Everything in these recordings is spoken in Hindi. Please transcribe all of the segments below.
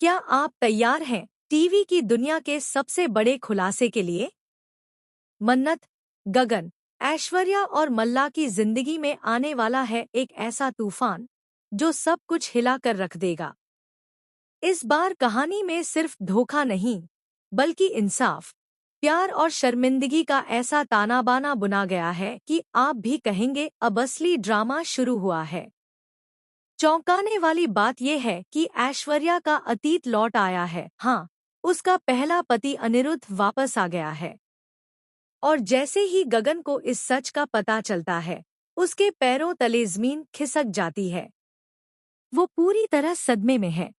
क्या आप तैयार हैं टीवी की दुनिया के सबसे बड़े खुलासे के लिए? मन्नत, गगन, ऐश्वर्या और मल्ला की जिंदगी में आने वाला है एक ऐसा तूफान जो सब कुछ हिला कर रख देगा। इस बार कहानी में सिर्फ धोखा नहीं, बल्कि इंसाफ, प्यार और शर्मिंदगी का ऐसा ताना बाना बुना गया है कि आप भी कहेंगे अब असली ड्रामा शुरू हुआ है। चौंकाने वाली बात यह है कि ऐश्वर्या का अतीत लौट आया है। हाँ, उसका पहला पति अनिरुद्ध वापस आ गया है। और जैसे ही गगन को इस सच का पता चलता है, उसके पैरों तले जमीन खिसक जाती है। वो पूरी तरह सदमे में है।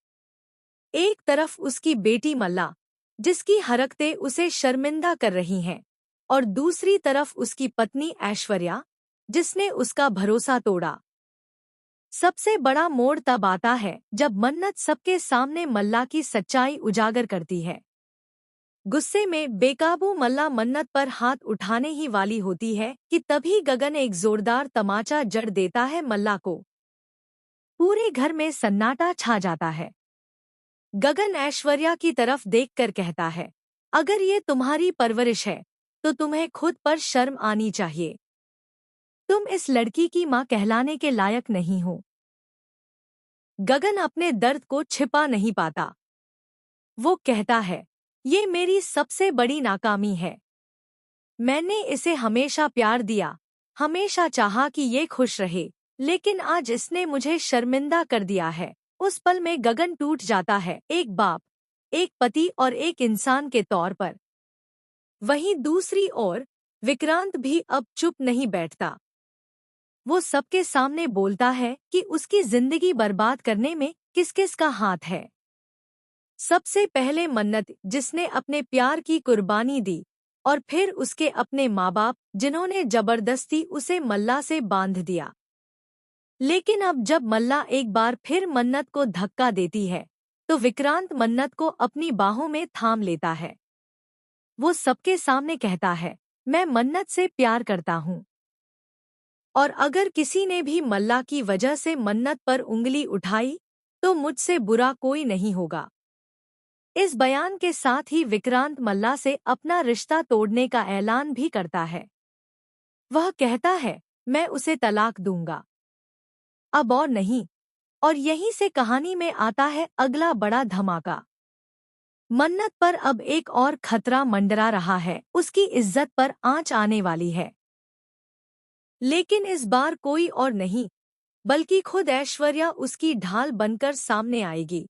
एक तरफ उसकी बेटी मल्ला, जिसकी हरकतें उसे शर्मिंदा कर रही हैं, और दूसरी तरफ उसकी पत्नी ऐश्वर्या, जिसने उसका भरोसा तोड़ा। सबसे बड़ा मोड़ तब आता है जब मन्नत सबके सामने मल्ला की सच्चाई उजागर करती है। गुस्से में बेकाबू मल्ला मन्नत पर हाथ उठाने ही वाली होती है कि तभी गगन एक जोरदार तमाचा जड़ देता है मल्ला को। पूरे घर में सन्नाटा छा जाता है। गगन ऐश्वर्या की तरफ देखकर कहता है, अगर ये तुम्हारी परवरिश है तो तुम्हें खुद पर शर्म आनी चाहिए। तुम इस लड़की की मां कहलाने के लायक नहीं हो। गगन अपने दर्द को छिपा नहीं पाता। वो कहता है, ये मेरी सबसे बड़ी नाकामी है। मैंने इसे हमेशा प्यार दिया, हमेशा चाहा कि ये खुश रहे, लेकिन आज इसने मुझे शर्मिंदा कर दिया है। उस पल में गगन टूट जाता है, एक बाप, एक पति और एक इंसान के तौर पर। वहीं दूसरी ओर विक्रांत भी अब चुप नहीं बैठता। वो सबके सामने बोलता है कि उसकी जिंदगी बर्बाद करने में किस किस का हाथ है। सबसे पहले मन्नत, जिसने अपने प्यार की कुर्बानी दी, और फिर उसके अपने माँ बाप, जिन्होंने जबरदस्ती उसे मल्ला से बांध दिया। लेकिन अब जब मल्ला एक बार फिर मन्नत को धक्का देती है, तो विक्रांत मन्नत को अपनी बाहों में थाम लेता है। वो सबके सामने कहता है, मैं मन्नत से प्यार करता हूँ, और अगर किसी ने भी मल्ला की वजह से मन्नत पर उंगली उठाई, तो मुझसे बुरा कोई नहीं होगा। इस बयान के साथ ही विक्रांत मल्ला से अपना रिश्ता तोड़ने का ऐलान भी करता है। वह कहता है, मैं उसे तलाक दूंगा, अब और नहीं। और यहीं से कहानी में आता है अगला बड़ा धमाका। मन्नत पर अब एक और खतरा मंडरा रहा है, उसकी इज्जत पर आंच आने वाली है। लेकिन इस बार कोई और नहीं, बल्कि खुद ऐश्वर्या उसकी ढाल बनकर सामने आएगी।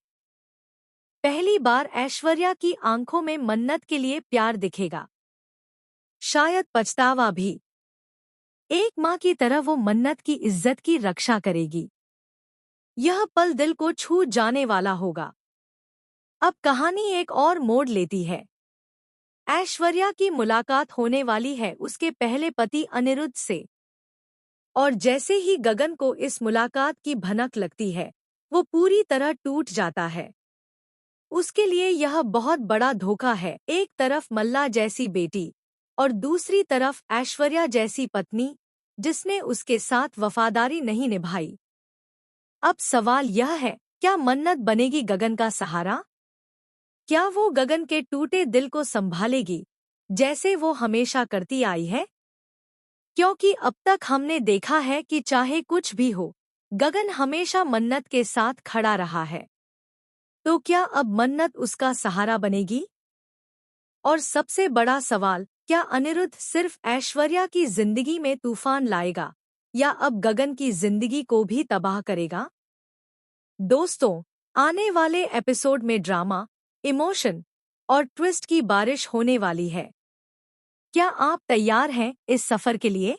पहली बार ऐश्वर्या की आंखों में मन्नत के लिए प्यार दिखेगा, शायद पछतावा भी। एक माँ की तरह वो मन्नत की इज्जत की रक्षा करेगी। यह पल दिल को छू जाने वाला होगा। अब कहानी एक और मोड़ लेती है। ऐश्वर्या की मुलाकात होने वाली है उसके पहले पति अनिरुद्ध से। और जैसे ही गगन को इस मुलाकात की भनक लगती है, वो पूरी तरह टूट जाता है। उसके लिए यह बहुत बड़ा धोखा है। एक तरफ मल्ला जैसी बेटी, और दूसरी तरफ ऐश्वर्या जैसी पत्नी, जिसने उसके साथ वफादारी नहीं निभाई। अब सवाल यह है, क्या मन्नत बनेगी गगन का सहारा? क्या वो गगन के टूटे दिल को संभालेगी, जैसे वो हमेशा करती आई है? क्योंकि अब तक हमने देखा है कि चाहे कुछ भी हो, गगन हमेशा मन्नत के साथ खड़ा रहा है। तो क्या अब मन्नत उसका सहारा बनेगी? और सबसे बड़ा सवाल, क्या अनिरुद्ध सिर्फ ऐश्वर्या की जिंदगी में तूफान लाएगा, या अब गगन की जिंदगी को भी तबाह करेगा? दोस्तों, आने वाले एपिसोड में ड्रामा, इमोशन और ट्विस्ट की बारिश होने वाली है। क्या आप तैयार हैं इस सफर के लिए?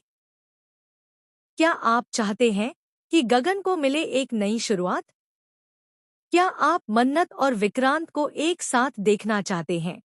क्या आप चाहते हैं कि गगन को मिले एक नई शुरुआत? क्या आप मन्नत और विक्रांत को एक साथ देखना चाहते हैं?